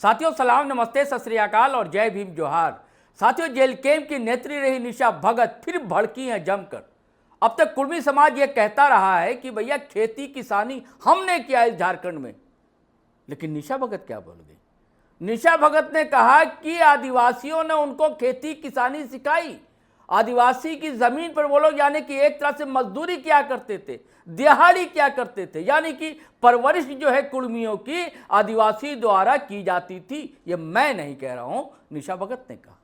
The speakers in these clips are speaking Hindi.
साथियों सलाम, नमस्ते, सत श्री अकाल और जय भीम जोहार। साथियों, जेल कैंप की नेत्री रही निशा भगत फिर भड़की हैं जमकर। अब तक कुर्मी समाज ये कहता रहा है कि भैया खेती किसानी हमने किया इस झारखंड में, लेकिन निशा भगत क्या बोल गई? निशा भगत ने कहा कि आदिवासियों ने उनको खेती किसानी सिखाई। आदिवासी की जमीन पर वो लोग यानी कि एक तरह से मजदूरी क्या करते थे, दिहाड़ी क्या करते थे, यानी कि परवरिश जो है कुर्मियों की आदिवासी द्वारा की जाती थी। ये मैं नहीं कह रहा हूं, निशा भगत ने कहा।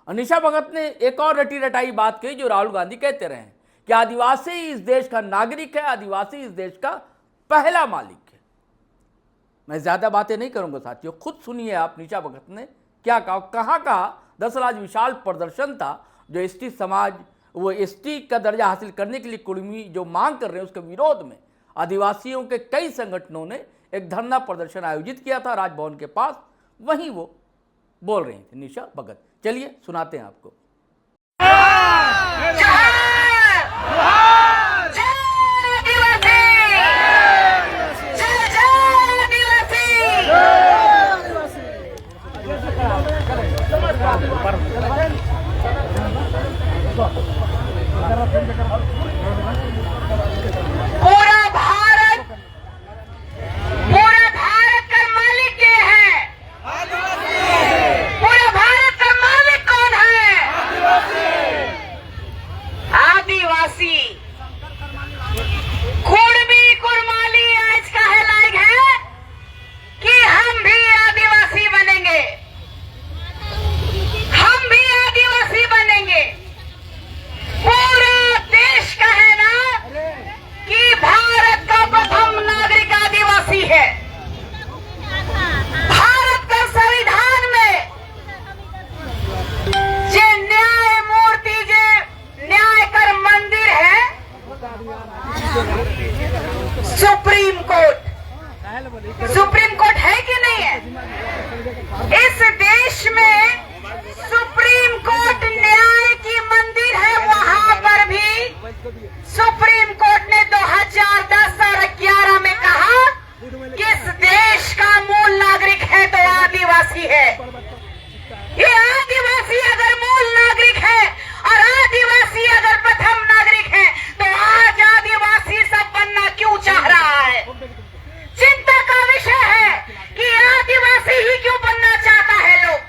और निशा भगत ने एक और रटी रटाई बात कही जो राहुल गांधी कहते रहे हैं कि आदिवासी इस देश का नागरिक है, आदिवासी इस देश का पहला मालिक है। मैं ज्यादा बातें नहीं करूंगा साथियों, खुद सुनिए आप निशा भगत ने क्या कहा, कहाँ कहा। दरअसल आज विशाल प्रदर्शन था जो एसटी समाज, वो एसटी का दर्जा हासिल करने के लिए कुर्मी जो मांग कर रहे हैं उसके विरोध में आदिवासियों के कई संगठनों ने एक धरना प्रदर्शन आयोजित किया था राजभवन के पास। वहीं वो बोल रही थी निशा भगत। चलिए सुनाते हैं आपको। पूरा भारत का मालिक ये है। पूरा भारत का मालिक कौन है? आदिवासी। कुर्मी कुर्माली आज कहे लायक है कि हम भी आदिवासी बनेंगे, हम भी आदिवासी बनेंगे। पूरा देश का है ना कि भारत का प्रथम नागरिक आदिवासी है। भारत का संविधान में जो न्याय मूर्ति, जो न्याय कर मंदिर है, सुप्रीम कोर्ट। सुप्रीम कोर्ट है कि नहीं है? इस देश में सुप्रीम कोर्ट न्याय की मंदिर है। वहां पर भी सुप्रीम कोर्ट ने 2010 और 2011 में कहा कि इस देश का मूल नागरिक है तो आदिवासी है। ये आदिवासी अगर मूल नागरिक है और आदिवासी अगर प्रथम नागरिक है तो आज आदिवासी सब बनना क्यों चाह रहा है? चिंता का विषय है कि आदिवासी ही क्यों बनना चाहता है लोग।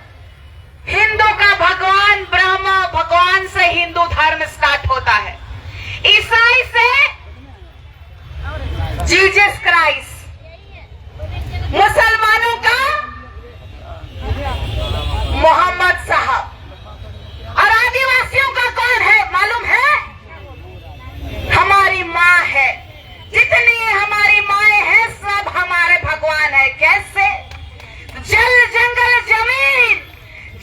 हिंदू का भगवान ब्रह्मा, भगवान से हिंदू धर्म स्टार्ट होता है। ईसाई से जीसस क्राइस्ट, मुसलमानों का मोहम्मद साहब, और आदिवासियों का कौन है मालूम है? हमारी माँ है। जितनी हमारी माएँ हैं सब हमारे भगवान है। कैसे? जल जंगल जमीन,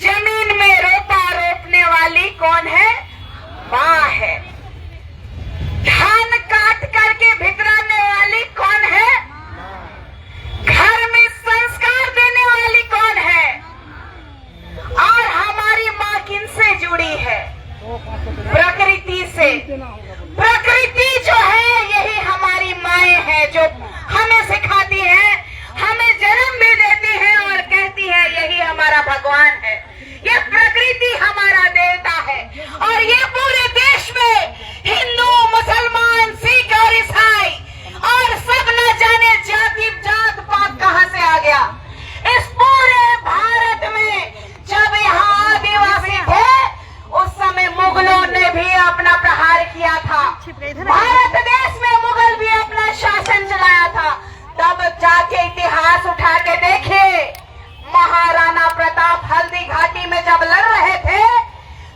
जमीन में रोपा रोपने वाली कौन है? माँ है। धान काट करके भितराने वाली कौन है? घर में संस्कार देने वाली कौन है? और हमारी माँ किनसे जुड़ी है? प्रकृति से। प्रकृति जो है यही हमारी माएँ हैं जो हमें सिखाती है, हमें जन्म भी देती है और कहती है यही हमारा भगवान है। ये प्रकृति हमारा देवता है। और ये पूरे देश में हिंदू, मुसलमान, सिख और ईसाई और सब न जाने जाति जात पात कहां से आ गया। इस पूरे भारत में जब यहाँ आदिवासी थे उस समय मुगलों ने भी अपना प्रहार किया था। भारत देश में मुगल भी अपना शासन चलाया था। तब जाके इतिहास उठा के देखिए, महाराणा प्रताप हल्दी घाटी में जब लड़ रहे थे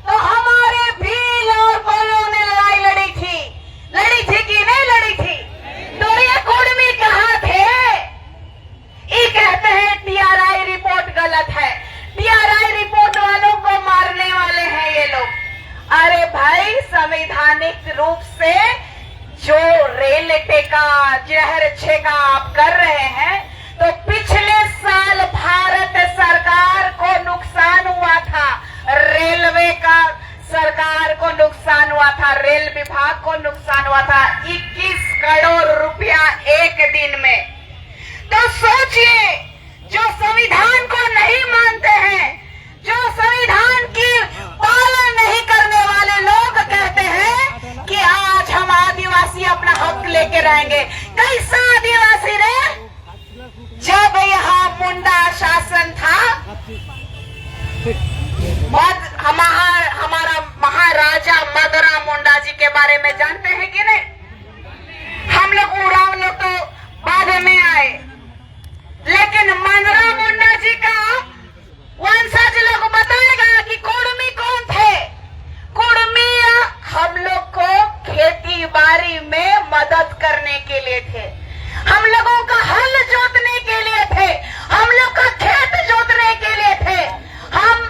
तो हमारे भील और बलों ने लड़ाई लड़ी थी कि नहीं लड़ी थी? तो ये कुर्मी कहाँ थे? ये कहते हैं टीआरआई रिपोर्ट गलत है, टीआरआई रिपोर्ट वालों को मारने वाले हैं ये लोग। अरे भाई, संवैधानिक रूप से जो रेल टेका, जहर छेका आप कर रहे हैं तो पिछले साल भारत सरकार को नुकसान हुआ था, रेलवे का सरकार को नुकसान हुआ था, रेल विभाग को नुकसान हुआ था 21 करोड़ रुपया एक दिन में। तो सोचिए, जो संविधान को हक लेके रहेंगे। कैसा आदिवासी रे? जब यहाँ मुंडा शासन था, हमारा महाराजा मदरा मुंडा जी के बारे में जानते हैं कि नहीं? हम लोग उराव लोग तो बाद में आए, लेकिन मदरा मुंडा जी का वंशज लोग बताएगा कि कुर्मी कौन थे। कुर्मी हम लोग को खेती बाड़ी में मदद करने के लिए थे, हम लोगों का हल जोतने के लिए थे, हम लोग का खेत जोतने के लिए थे। हम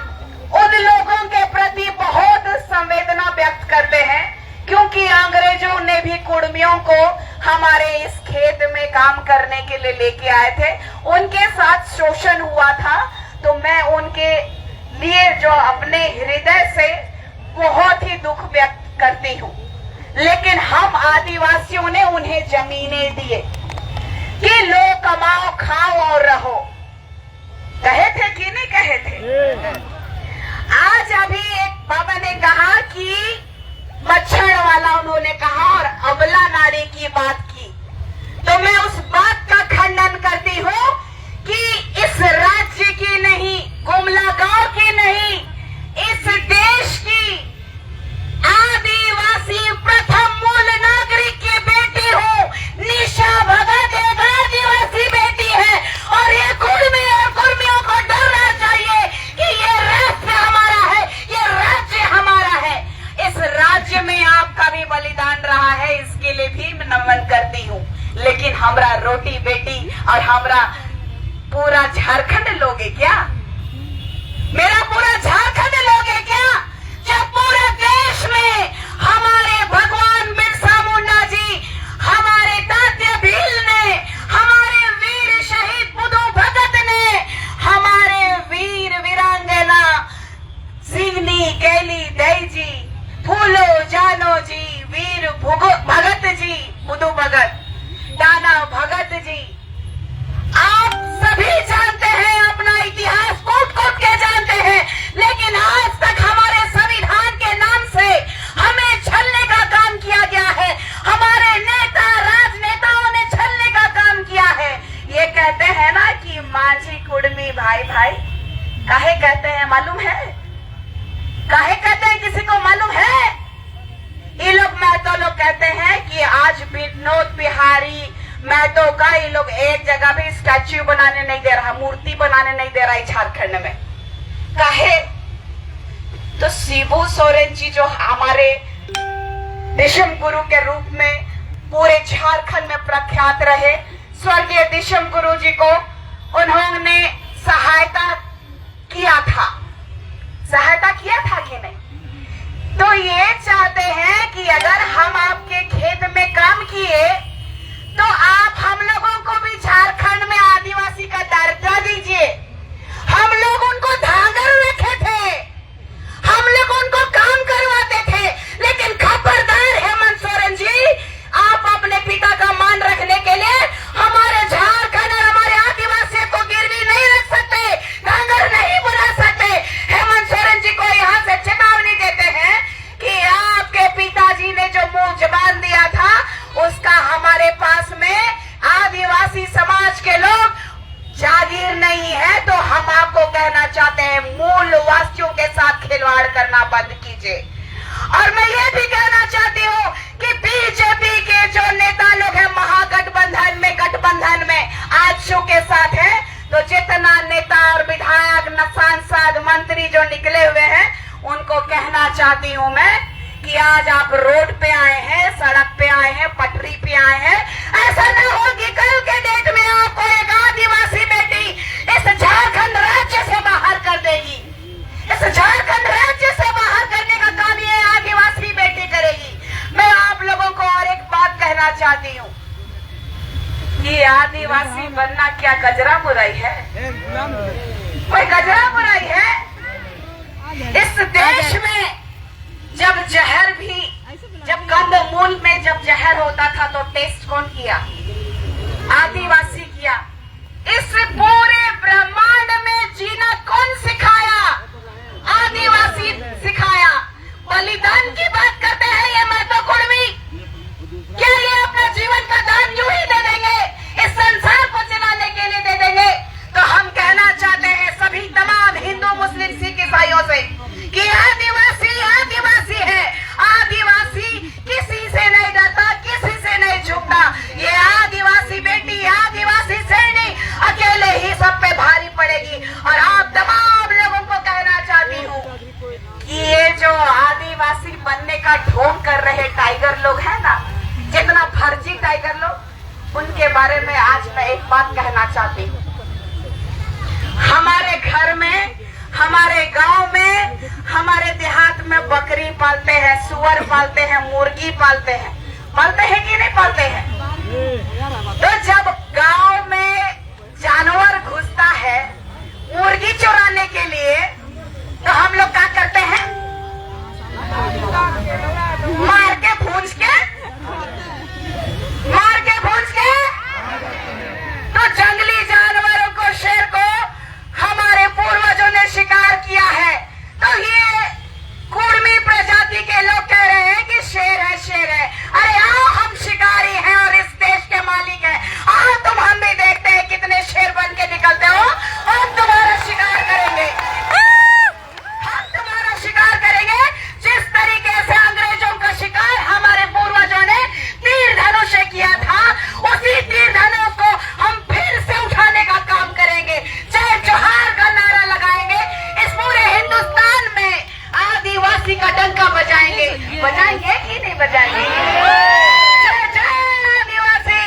उन लोगों के प्रति बहुत संवेदना व्यक्त करते हैं, क्योंकि अंग्रेजों ने भी कुर्मियों को हमारे इस खेत में काम करने के लिए लेके आए थे, उनके साथ शोषण हुआ था। तो मैं उनके लिए जो अपने हृदय से बहुत ही दुख व्यक्त करती हूँ। लेकिन हम आदिवासियों ने उन्हें जमीनें दिए कि लो कमाओ खाओ और रहो। कहे थे कि नहीं कहे थे? आज अभी एक बाबा ने कहा कि मच्छर वाला उन्होंने कहा और अबला नारी की बात की, तो मैं उस बात का खंडन करती हूँ कि इस राज्य की नहीं, गुमला गांव की नहीं, इस देश की आदिवासी प्रथम मूल नागरिक की बेटी हूँ। निशा भगत एक आदिवासी बेटी है, और ये कुर्मी और कुर्मियों को डरना चाहिए कि ये राष्ट्र हमारा है, ये राज्य हमारा है। इस राज्य में आपका भी बलिदान रहा है, इसके लिए भी नमन करती हूँ। लेकिन हमरा रोटी बेटी और हमरा पूरा झारखंड लोगे क्या? मेरा पूरा झारखंड लोगे क्या? जब पूरे देश में हमारे भगवान बिरसा मुंडा जी, हमारे तात्या भील ने, हमारे वीर शहीद बुद्धू भगत ने, हमारे वीर वीरांगना सिवनी कैली दई जी, फूलो जानो जी, वीर भगत जी, बुद्धू भगत, दाना भगत जी, आप सभी जानते हैं, अपना इतिहास कूट कूट के जानते हैं, लेकिन आज तक हमारे संविधान के नाम से हमें छलने का काम किया गया है। हमारे नेता राजनेताओं ने छलने का काम किया है। ये कहते हैं ना कि माझी कुर्मी भाई भाई, काहे कहते हैं मालूम है? काहे कहते हैं, किसी को मालूम है? ये लोग महतो लोग कहते हैं कि आज विनोद बिहारी महतो का ये लोग एक जगह भी स्टैच्यू बनाने नहीं दे रहा, मूर्ति बनाने नहीं दे रहा है झारखंड में। काहे? तो शिबू सोरेन जी जो हमारे दिशम गुरु के रूप में पूरे झारखंड में प्रख्यात रहे, स्वर्गीय दिशम गुरु जी को उन्होंने सहायता किया था कि नहीं? तो ये चाहते हैं कि अगर हम आपके खेत में काम किए तो आप हम लोगों को भी झारखंड में आदिवासी का दर्जा दीजिए। हम लोग उनको धांगर रखे थे, हम लोग उनको काम करवाते थे, लेकिन खबरदार हेमंत सोरेन जी, आप अपने पिता का मान रखने के लिए हमारे झारखंड और हमारे आदिवासियों को गिरवी नहीं रख सकते, धांगर नहीं बुला सकते। हेमंत सोरेन जी को यहाँ से चेतावनी देते हैं कि आपके पिताजी ने जो मुंह जबान दिया था, उसका हमारे पास में आदिवासी समाज के लोग जागीर नहीं है। तो हम आपको कहना चाहते हैं, मूल वासियों के साथ खिलवाड़ करना बंद कीजिए। और मैं ये भी कहना चाहती हूँ कि बीजेपी के जो नेता लोग हैं महागठबंधन में आजसू के साथ हैं, तो जितना नेता और विधायक, सांसद, मंत्री जो निकले हुए हैं, उनको कहना चाहती हूँ मैं कि आज आप रोड पे आए हैं, सड़क पे आए हैं, पटरी पे आए हैं, ऐसा न हो कि कल के डेट में आपको एक आदिवासी बेटी इस झारखंड राज्य से बाहर कर देगी। इस झारखंड राज्य से बाहर करने का काम ये आदिवासी बेटी करेगी। मैं आप लोगों को और एक बात कहना चाहती हूँ कि आदिवासी बनना क्या गजरा बुराई है? कोई गजरा बुराई है? इस देश में जब कंदमूल में जब जहर होता था तो टेस्ट कौन किया? आदिवासी किया। इस पूरे ब्रह्मांड में जीना कौन सिखाया? आदिवासी सिखाया। बलिदान की बात करते हैं ये महतो कुर्मी। क्या ये अपने बारे में आज मैं एक बात कहना चाहती हूँ। हमारे घर में, हमारे गांव में, हमारे देहात में बकरी पालते हैं, सुअर पालते हैं, मुर्गी पालते हैं कि नहीं पालते हैं? तो जब गांव में जानवर घुसता है मुर्गी चुराने के लिए, तो हम लोग क्या करते हैं? मार के भूंज के तो जंगली जानवरों को, शेर को हमारे पूर्वजों ने शिकार किया है। तो ये कुर्मी प्रजाति के लोग कह रहे हैं कि शेर है, शेर है। अरे आओ, हम शिकारी हैं और इस देश के मालिक हैं। आओ तुम, हम भी देखते हैं कितने शेर बन के निकलते हो। हम तुम्हारा शिकार करेंगे, हम तुम्हारा शिकार करेंगे। जिस तरीके से अंग्रेजों का शिकार हमारे पूर्वजों ने तीर धनुष से किया था, उसी तीर धनुष को हम फिर से उठाने का काम करेंगे। जय जोहार का नारा लगाएंगे। इस पूरे हिंदुस्तान में आदिवासी का डंका बजाएंगे। बजाएंगे कि नहीं बजाएंगे? जय जय आदिवासी।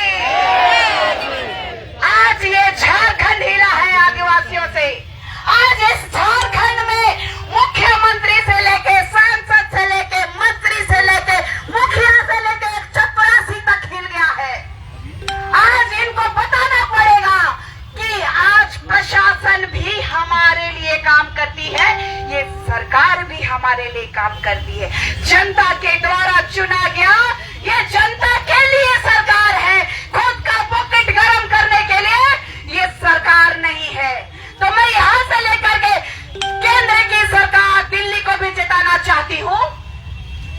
आज ये झारखंड हिला है आदिवासियों से। आज इस झारखंड में मुख्यमंत्री से लेके, सांसद से लेके, मंत्री से लेके, मुखिया से लेके चपरासी तक हिल गया है। आज इनको बताना पड़ेगा कि आज प्रशासन भी हमारे लिए काम करती है, ये सरकार भी हमारे लिए काम करती है। जनता के द्वारा चुना गया ये जनता के लिए सरकार है, खुद का पॉकेट गर्म करने के लिए ये सरकार नहीं है। तो मैं यहाँ से लेकर के केंद्र की सरकार, दिल्ली को भी जिताना चाहती हूँ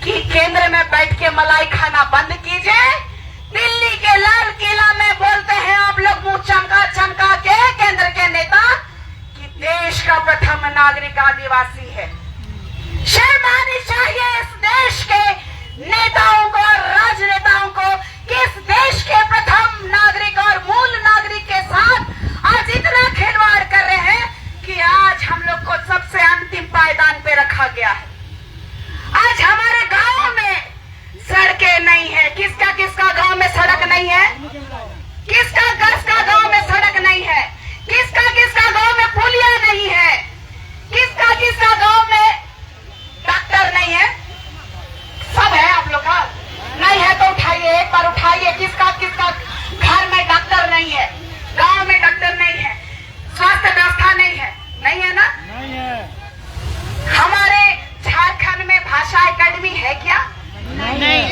कि केंद्र में बैठ के मलाई खाना बंद कीजिए। दिल्ली के लाल किला में बोलते हैं आप लोग मुंह चमका के, केंद्र के नेता, कि देश का प्रथम नागरिक आदिवासी है। शर्मानी चाहिए इस देश के नेताओं को और राजनेताओं को कि इस देश के प्रथम नागरिक और मूल नागरिक के साथ आज इतना खिलवाड़ कर रहे हैं कि आज हम लोग को सबसे अंतिम पायदान पे रखा गया है। आज हमारे गांव में सड़कें नहीं है। किसका किसका गांव में सड़क नहीं है? किसका किसका गांव में सड़क नहीं है? किसका किसका गांव में पुलिया नहीं है? किसका किसका गांव में डॉक्टर नहीं है? सब है आप लोग का? नहीं है तो उठाइए, एक बार उठाइए। किसका किसका घर में डॉक्टर नहीं है? गांव में डॉक्टर नहीं है, स्वास्थ्य व्यवस्था नहीं है? नहीं है ना? नहीं है। हमारे झारखंड में भाषा एकेडमी है क्या? नहीं।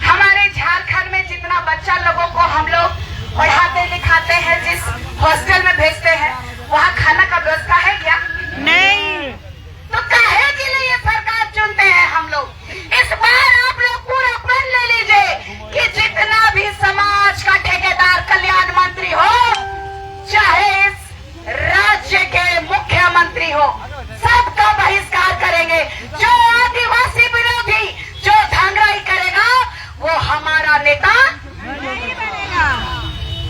हमारे झारखंड में जितना बच्चा लोगों को हम लोग पढ़ाते लिखाते हैं, जिस हॉस्टल में भेजते हैं, वहाँ खाना का व्यवस्था है क्या? नहीं। तो काहे के लिए सरकार चुनते हैं हम लोग? इस बार आप लोग पूरा पढ़ ले लीजिए कि जितना भी समाज का ठेकेदार, कल्याण मंत्री हो, चाहे इस राज्य के मुख्यमंत्री हो, सबका बहिष्कार करेंगे। जो आदिवासी विरोधी, जो धांगराई करेगा, वो हमारा नेता नहीं बनेगा।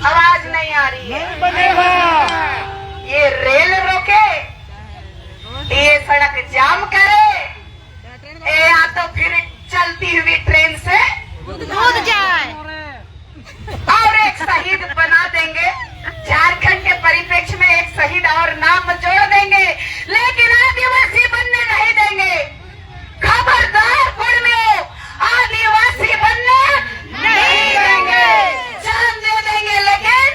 आवाज नहीं आ रही है? नहीं बनेगा। ये रेल रोके, ये सड़क जाम करे, या तो फिर चलती हुई ट्रेन से कूद जाए और एक शहीद बना देंगे। झारखंड के परिप्रेक्ष्य में एक शहीद और नाम जोड़ देंगे, लेकिन आदिवासी बनने नहीं देंगे। खबरदार कुर्मियों, आदिवासी बनने नहीं देंगे। जान दे देंगे, लेकिन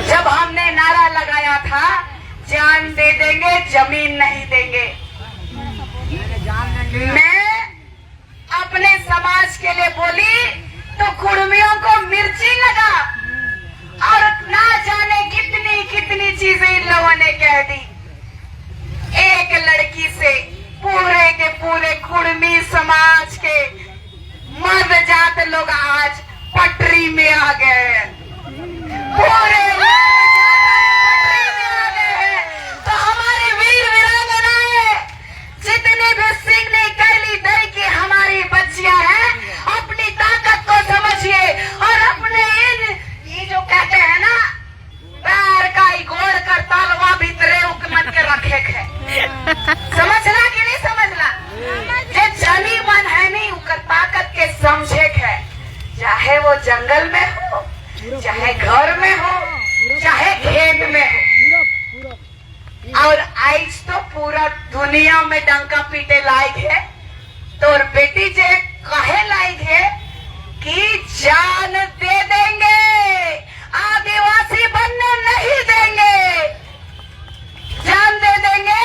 जब हमने नारा लगाया था जान दे देंगे, जमीन नहीं देंगे, मैं अपने समाज के लिए बोली तो कुर्मियों को मिर्ची लगा और ना जाने कितनी कितनी चीजें इन लोगों ने कह दी। एक लड़की से पूरे के पूरे कुर्मी समाज के मर्द जात लोग आज पटरी में आ गए हैं। पूरे पटरी में आ गए हैं। तो हमारी वीर वीरांगनाएं, जितने भी सिंगनी कैली दई की हमारी बच्चियां हैं, अपनी ताकत को समझिए और अपने ये जो कहते हैं ना, पैर का गोड़ कर तालवा भीतरे मन के रखे है। समझला कि नहीं समझला? जे जनी मन है नहीं उकर ताकत के समझे है। चाहे वो जंगल में हो, चाहे घर में हो, चाहे खेत में हो। और आज तो पूरा दुनिया में डंका पीटे लायक है, तो और बेटी जे कहे लायक है कि जान दे देंगे, आदिवासी बनने नहीं देंगे। जान दे देंगे,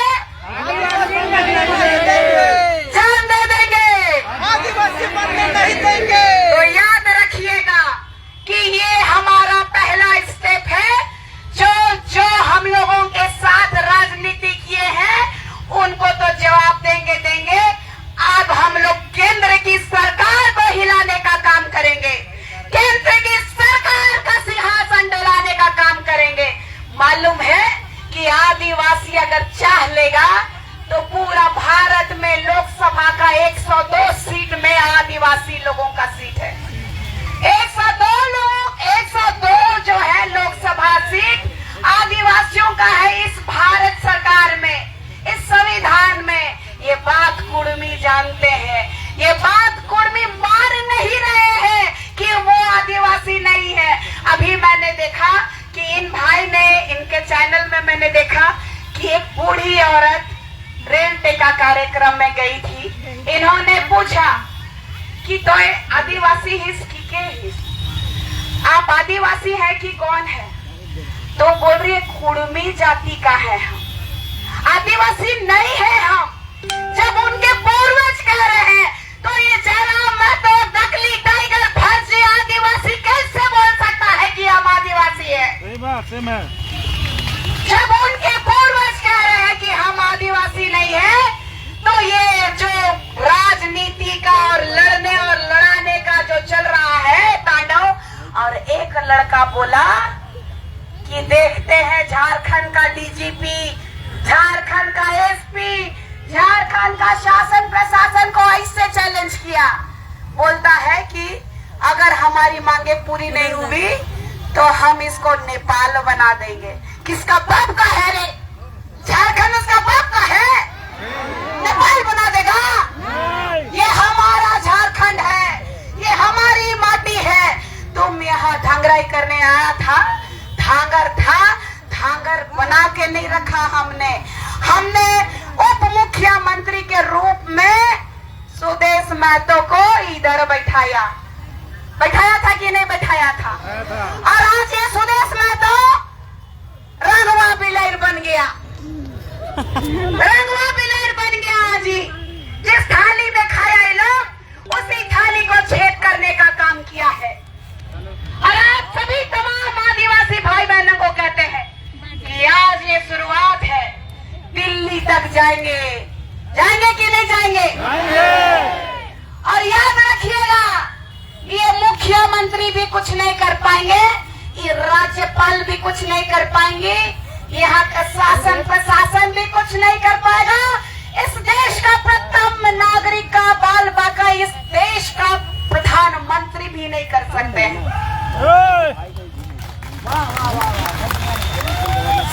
जान दे देंगे, आदिवासी बनने नहीं देंगे। तो याद रखिएगा कि ये हमारा पहला स्टेप है। जो हम लोगों के साथ राजनीति किए हैं उनको तो जवाब देंगे। अब हम लोग केंद्र की सरकार को हिलाने का काम करेंगे, केंद्र की सरकार का सिंहासन डोलाने का काम करेंगे। मालूम है कि आदिवासी अगर चाह लेगा तो पूरा भारत में लोकसभा का 102 सीट में आदिवासी लोगों का सीट है। 102 जो है लोकसभा सीट आदिवासियों का है इस भारत सरकार में, इस संविधान में। ये बात कुर्मी जानते हैं, ये बात कुर्मी मान नहीं रहे हैं कि वो आदिवासी नहीं है। अभी मैंने देखा कि इन भाई ने, इनके चैनल में मैंने देखा कि एक बूढ़ी औरत रेल टेका कार्यक्रम में गई थी। इन्होंने पूछा कि तो आदिवासी हिस की के हिस, आप आदिवासी है कि कौन है? तो बोल रही है कुर्मी जाति का है हम, आदिवासी नहीं है हम। जब उनके पूर्वज कह रहे हैं तो ये जयराम महतो, नकली टाइगर फर्जी आदिवासी कैसे बोल सकता है कि हम आदिवासी है? सही बात, सही बात। जब उनके पूर्वज कह रहे हैं कि हम आदिवासी नहीं है, तो ये जो राजनीति का और लड़ने और लड़ाने का जो चल रहा है तांडव। और एक लड़का बोला कि देखते हैं झारखंड का डीजीपी, झारखंड का एसपी, झारखंड का शासन प्रशासन को ऐसे चैलेंज किया। बोलता है कि अगर हमारी मांगे पूरी नहीं हुई तो हम इसको नेपाल बना देंगे। किसका बाप का है रे? झारखंड उसका बाप का है? नेपाल बना देगा? ये हमारा झारखंड है, ये हमारी माटी है। तुम यहाँ ढंगराई करने आया था, धांगर था, धांगर बना के नहीं रखा हमने। उप मुख्यमंत्री के रूप में सुदेश महतो को इधर बैठाया था कि नहीं बैठाया था? और आज ये सुदेश महतो रंगवा बिलेर बन गया, रंगवा बिलेर बन गया। आज ही जिस थाली में खाया ये लोग उसी थाली को छेद करने का काम किया है। और आप सभी तमाम आदिवासी भाई बहनों को कहते हैं कि आज ये शुरुआत है, दिल्ली तक जाएंगे कि नहीं जाएंगे? और याद रखिएगा ये मुख्यमंत्री भी कुछ नहीं कर पाएंगे, ये राज्यपाल भी कुछ नहीं कर पाएंगे, यहाँ का शासन प्रशासन भी कुछ नहीं कर पाएगा। इस देश का प्रथम नागरिक का बाल बाका इस देश का प्रधानमंत्री भी नहीं कर सकते हैं।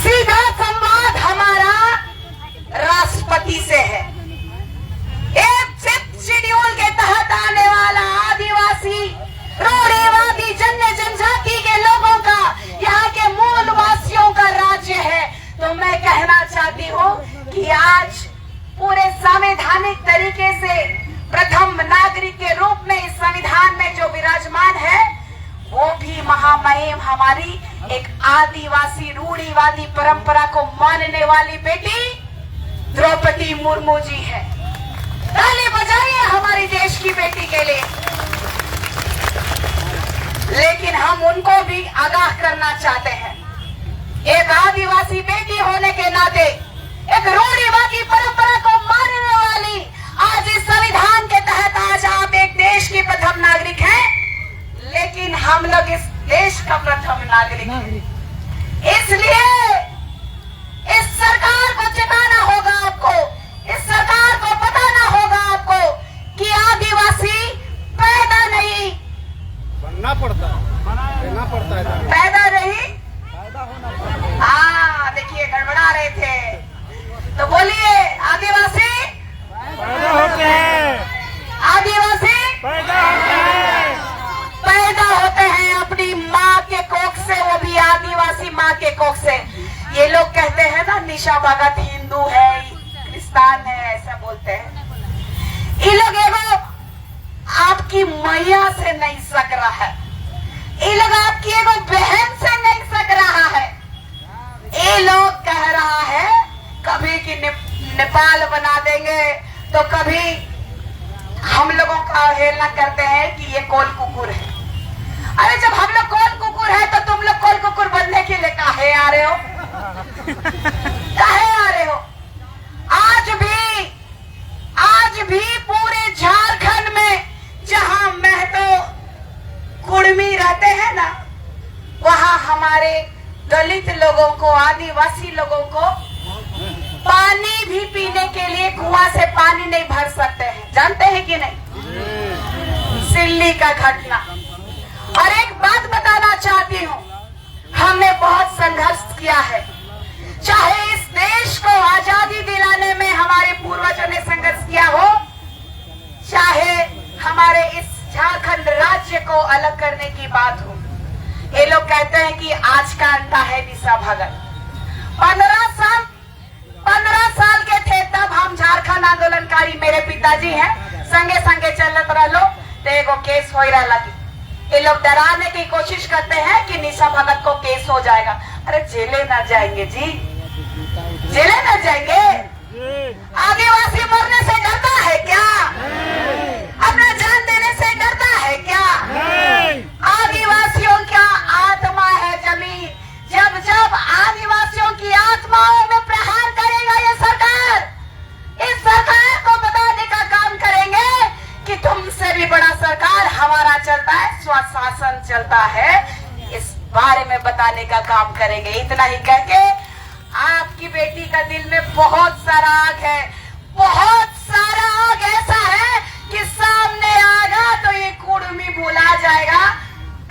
सीधा संवाद हमारा राष्ट्रपति से है। एक शेड्यूल के तहत आने वाला आदिवासी, रूढ़िवादी, जनजाति के लोगों का, यहाँ के मूल वासियों का राज्य है। तो मैं कहना चाहती हूँ कि आज पूरे संवैधानिक तरीके से प्रथम नागरिक के रूप में इस संविधान में जो विराजमान है वो भी महामहिम हमारी एक आदिवासी रूढ़िवादी परंपरा को मानने वाली बेटी द्रौपदी मुर्मू जी है। ताली बजाइए हमारे देश की बेटी के लिए। लेकिन हम उनको भी आगाह करना चाहते हैं, एक आदिवासी बेटी होने के नाते, एक रूढ़िवादी परंपरा को मानने वाली, आज इस संविधान के तहत आज आप एक देश की प्रथम नागरिक हैं, लेकिन हम लोग इस देश का प्रथम नागरिक हैं। इसलिए इस सरकार को चेताना होगा आपको, इस सरकार को बताना होगा आपको कि आदिवासी पैदा नहीं बनना पड़ता है, पैदा नहीं, निशा भगत हिंदू है, क्रिस्तान है, ऐसा बोलते हैं। ये लोग एगो आपकी मैया से नहीं सक रहा है, ये लोग आपकी एगो बहन से नहीं सक रहा है। ये लोग कह रहा है कभी कि नेपाल बना देंगे, तो कभी हम लोगों का अवहेलना करते हैं कि ये कोल कुकुर है। अरे जब हम लोग कोल कुकुर है तो तुम लोग कोल कुकुर बनने के लिए काहे आ रहे हो? काहे आ रहे हो? आज भी पूरे झारखंड में जहां महतो कुर्मी रहते हैं ना, वहां हमारे दलित लोगों को, आदिवासी लोगों को पानी भी पीने के लिए कुआं से पानी नहीं भर सकते हैं। जानते हैं कि नहीं? सिल्ली का घटना। और एक बात बताना चाहती हूँ, हमने बहुत संघर्ष किया है। चाहे इस देश को आजादी दिलाने में हमारे पूर्वजों ने संघर्ष किया हो, चाहे हमारे इस झारखंड राज्य को अलग करने की बात हो। ये लोग कहते हैं कि आज का अंडा है निशा भगत। 15 साल के थे तब हम झारखंड आंदोलनकारी, मेरे पिताजी हैं, संगे संगे चलत रहो तो एगो केस हो रहा लगी। ये लोग डराने की कोशिश करते हैं कि निशा भगत को केस हो जाएगा। अरे जेले ना जाएंगे जी, जेले ना जाएंगे। आदिवासी मरने से डरता है क्या? अपना जान देने से डरता है क्या? आदिवासियों का आत्मा है जमीन। जब जब आदिवासियों की आत्माओं में प्रहार करेगा ये सरकार, इस सरकार को बताने का काम करेंगे कि तुमसे भी बड़ा सरकार हमारा चलता है, स्वशासन चलता है। इस बारे में बताने का काम करेंगे। इतना ही कह के आपकी बेटी का दिल में बहुत सारा आग है, बहुत सारा आग ऐसा है कि सामने आएगा तो ये कुर्मी भुला जाएगा।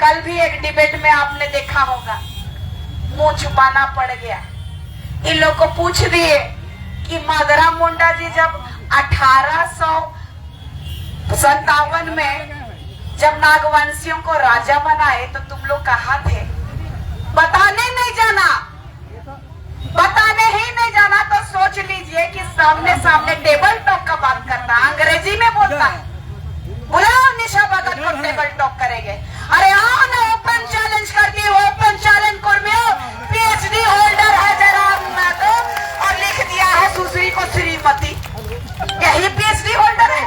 कल भी एक डिबेट में आपने देखा होगा, मुंह छुपाना पड़ गया। इन लोग को पूछ दिए कि माधरा मुंडा जी जब 1857 में जब नागवंशियों को राजा बनाए तो तुम लोग कहाँ थे? बताने नहीं जाना, बताने ही नहीं जाना। तो सोच लीजिए कि सामने सामने टेबल टॉक का बात करता है, अंग्रेजी में बोलता है। बुलाओ निशा भगत को, टेबल टॉक करेंगे। अरे आओ ना, ओपन चैलेंज करती है, ओपन चैलेंज कुर्मियों। पीएचडी होल्डर है जरा तो, और लिख दिया है सुश्री को श्रीमती। यही पीएचडी होल्डर है।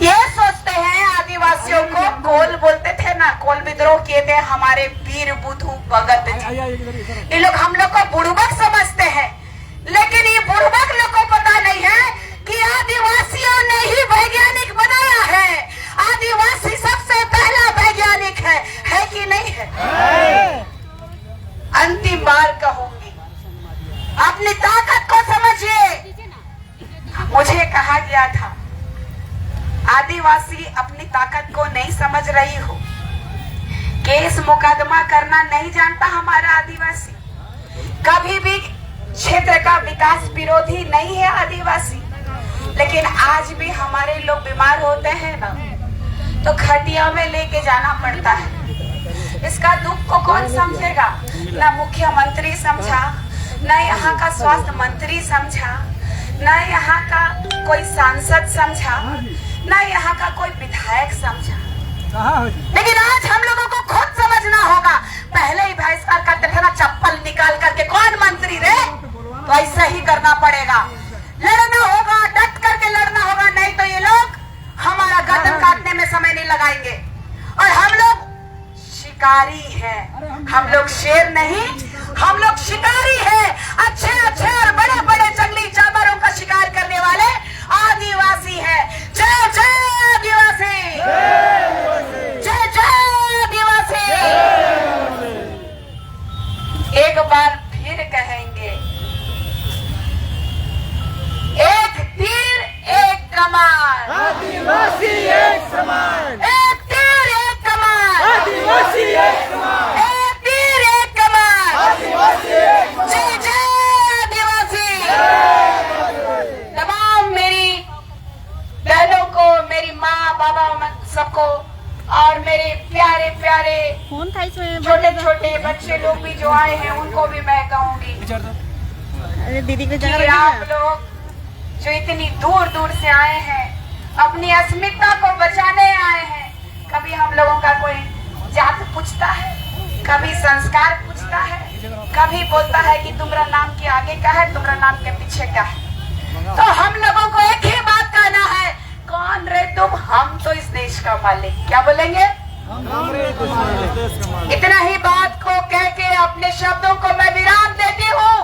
ये सोचते हैं आदिवासियों को कोल बोलते थे ना, कोल विद्रोह किए थे हमारे वीर बुद्धू भगत जी। ये लोग हम लोग को बुड़बक समझते हैं, लेकिन ये बुड़बक लोग को पता नहीं है कि आदिवासियों ने ही वैज्ञानिक बनाया है। आदिवासी सबसे पहला वैज्ञानिक है कि नहीं है? अंतिम बार कहूंगी, अपनी ताकत को समझिए। मुझे कहा गया था आदिवासी अपनी ताकत को नहीं समझ रही हो, केस मुकदमा करना नहीं जानता हमारा आदिवासी, कभी भी क्षेत्र का विकास विरोधी नहीं है आदिवासी। लेकिन आज भी हमारे लोग बीमार होते हैं ना, तो खटिया में लेके जाना पड़ता है। इसका दुख को कौन समझेगा? ना मुख्यमंत्री समझा, ना यहाँ का स्वास्थ्य मंत्री समझा, ना यहाँ का कोई सांसद समझा, ना यहाँ का कोई विधायक समझा। लेकिन आज हम लोगों को खुद समझना होगा। पहले ही बहिष्कार करते थे ना, चप्पल निकाल करके, कौन मंत्री रे? तो ऐसा ही करना पड़ेगा, लड़ना होगा, डट करके लड़ना होगा, नहीं तो ये लोग हमारा गर्दन काटने में समय नहीं लगाएंगे। और हम लोग शिकारी हैं, हम लोग शेर नहीं, हम लोग शिकारी हैं। अच्छे अच्छे और बड़े बड़े जंगली जानवरों का शिकार करने वाले आदिवासी हैं। जय जय आदिवासी, जय जय आदिवासी। एक बार फिर कहेंगे, एक तीर एक कमान, आदिवासी एक समान, एक तीर एक कमान, आदिवासी एक समान, एक तीर एक कमान, आदिवासी एक समान। जय जय आदिवासी। तमाम मेरी बहनों को, मेरी माँ बाबा सबको, और मेरे प्यारे प्यारे छोटे छोटे बच्चे लोग भी जो आए हैं उनको भी मैं कहूंगी अरे दीदी की कि जगह आप लोग जो इतनी दूर दूर से आए हैं, अपनी अस्मिता को बचाने आए हैं। कभी हम लोगों का कोई जात पूछता है, कभी संस्कार पूछता है, कभी बोलता है कि तुम्हारा नाम के आगे का है, तुम्हारा नाम के पीछे का है। तो हम लोगों को एक ही बात कहना है, कौन रे तुम? हम तो इस देश का मालिक। क्या बोलेंगे? इतना ही बात को कह के अपने शब्दों को मैं विराम देती हूँ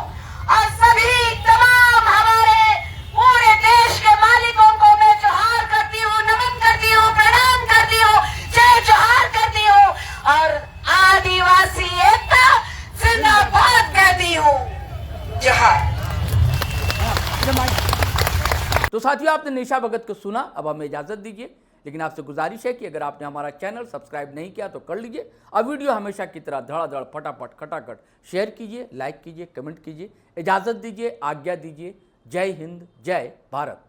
और सभी तमाम हमारे पूरे देश के मालिकों को मैं जोहार करती हूँ, नमन करती हूँ, प्रणाम करती हूँ, जय जोहार करती हूँ और आदिवासी एकता जिंदाबाद कहती हूँ। जोहार। तो साथियों, आपने निशा भगत को सुना। अब हमें इजाजत दीजिए, लेकिन आपसे गुजारिश है कि अगर आपने हमारा चैनल सब्सक्राइब नहीं किया तो कर लीजिए और वीडियो हमेशा की तरह धड़ाधड़ फटाफट खटाखट शेयर कीजिए, लाइक कीजिए, कमेंट कीजिए। इजाजत दीजिए, आज्ञा दीजिए। जय हिंद, जय भारत।